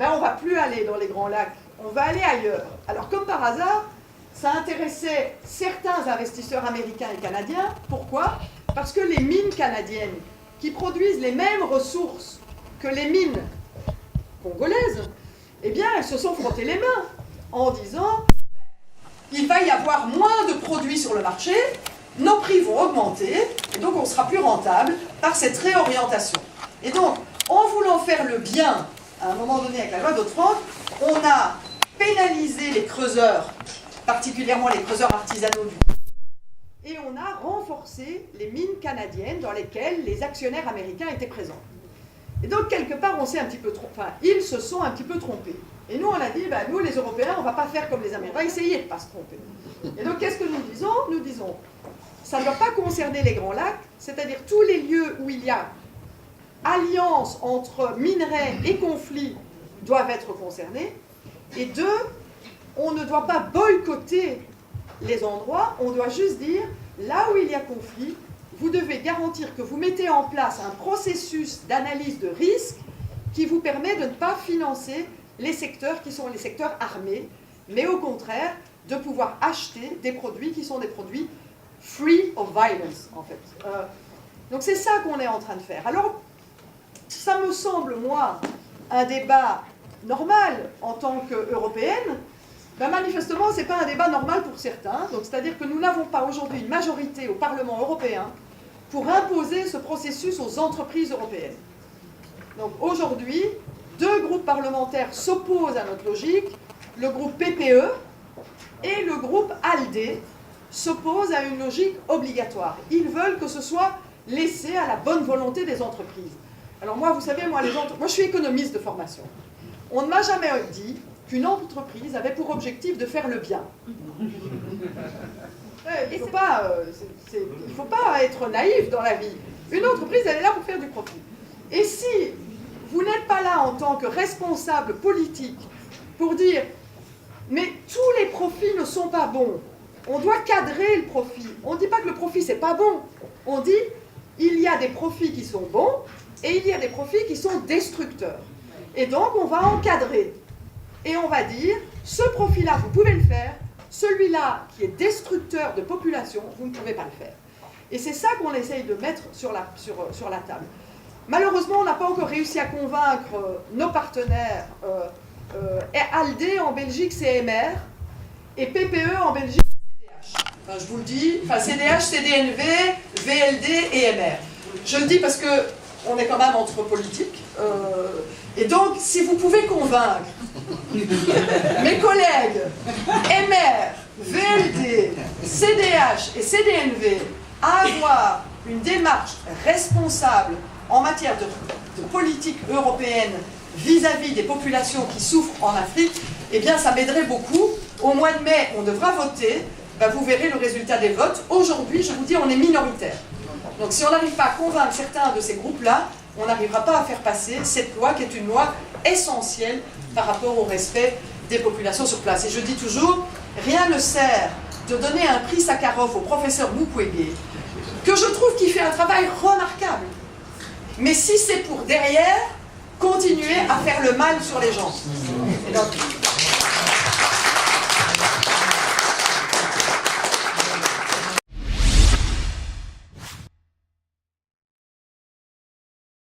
ben on ne va plus aller dans les Grands Lacs, on va aller ailleurs. Alors comme par hasard, ça intéressait certains investisseurs américains et canadiens. Pourquoi? Parce que les mines canadiennes, qui produisent les mêmes ressources que les mines congolaises, eh bien, elles se sont frottées les mains en disant il va y avoir moins de produits sur le marché, nos prix vont augmenter, et donc on sera plus rentable par cette réorientation. Et donc, en voulant faire le bien, à un moment donné avec la loi Dodd-Frank, on a pénalisé les creuseurs, particulièrement les creuseurs artisanaux du pays, et on a renforcé les mines canadiennes dans lesquelles les actionnaires américains étaient présents. Et donc, quelque part, on s'est un petit peu trompé, enfin, ils se sont un petit peu trompés. Et nous, on a dit, ben, nous, les Européens, on ne va pas faire comme les Américains, on va essayer de ne pas se tromper. Et donc, qu'est-ce que nous disons? Nous disons, ça ne doit pas concerner les Grands Lacs, c'est-à-dire tous les lieux où il y a alliance entre minerais et conflits doivent être concernés. Et deux, on ne doit pas boycotter les endroits, on doit juste dire, là où il y a conflit, vous devez garantir que vous mettez en place un processus d'analyse de risque qui vous permet de ne pas financer les secteurs qui sont les secteurs armés, mais au contraire, de pouvoir acheter des produits qui sont des produits free of violence, en fait. Donc c'est ça qu'on est en train de faire. Alors, ça me semble, moi, un débat normal en tant qu'Européenne. Ben, manifestement, ce n'est pas un débat normal pour certains. Donc, c'est-à-dire que nous n'avons pas aujourd'hui une majorité au Parlement européen pour imposer ce processus aux entreprises européennes. Donc aujourd'hui, deux groupes parlementaires s'opposent à notre logique. Le groupe PPE et le groupe ALDE s'opposent à une logique obligatoire. Ils veulent que ce soit laissé à la bonne volonté des entreprises. Alors moi, vous savez, moi je suis économiste de formation. On ne m'a jamais dit qu'une entreprise avait pour objectif de faire le bien. Il ne faut pas être naïf dans la vie. Une entreprise, elle est là pour faire du profit. Et si vous n'êtes pas là en tant que responsable politique pour dire mais tous les profits ne sont pas bons, on doit cadrer le profit. On ne dit pas que le profit c'est pas bon. On dit il y a des profits qui sont bons et il y a des profits qui sont destructeurs. Et donc on va encadrer. Et on va dire ce profit-là vous pouvez le faire, celui-là qui est destructeur de population, vous ne pouvez pas le faire. Et c'est ça qu'on essaye de mettre sur la table. Malheureusement, on n'a pas encore réussi à convaincre nos partenaires. ALDE en Belgique, c'est MR, et PPE en Belgique, c'est CDH. Enfin, je vous le dis, enfin, CDH, CDNV, VLD et MR. Je le dis parce qu'on est quand même entre politiques. Et donc, si vous pouvez convaincre mes collègues MR, VLD, CDH et CDNV à avoir une démarche responsable en matière de politique européenne vis-à-vis des populations qui souffrent en Afrique, eh bien ça m'aiderait beaucoup. Au mois de mai, on devra voter, ben, vous verrez le résultat des votes. Aujourd'hui, je vous dis, on est minoritaire. Donc si on n'arrive pas à convaincre certains de ces groupes-là, on n'arrivera pas à faire passer cette loi qui est une loi essentielle par rapport au respect des populations sur place. Et je dis toujours, rien ne sert de donner un prix Sakharov au professeur Mukwege, que je trouve qu'il fait un travail remarquable. Mais si c'est pour derrière, continuer à faire le mal sur les gens. Et donc,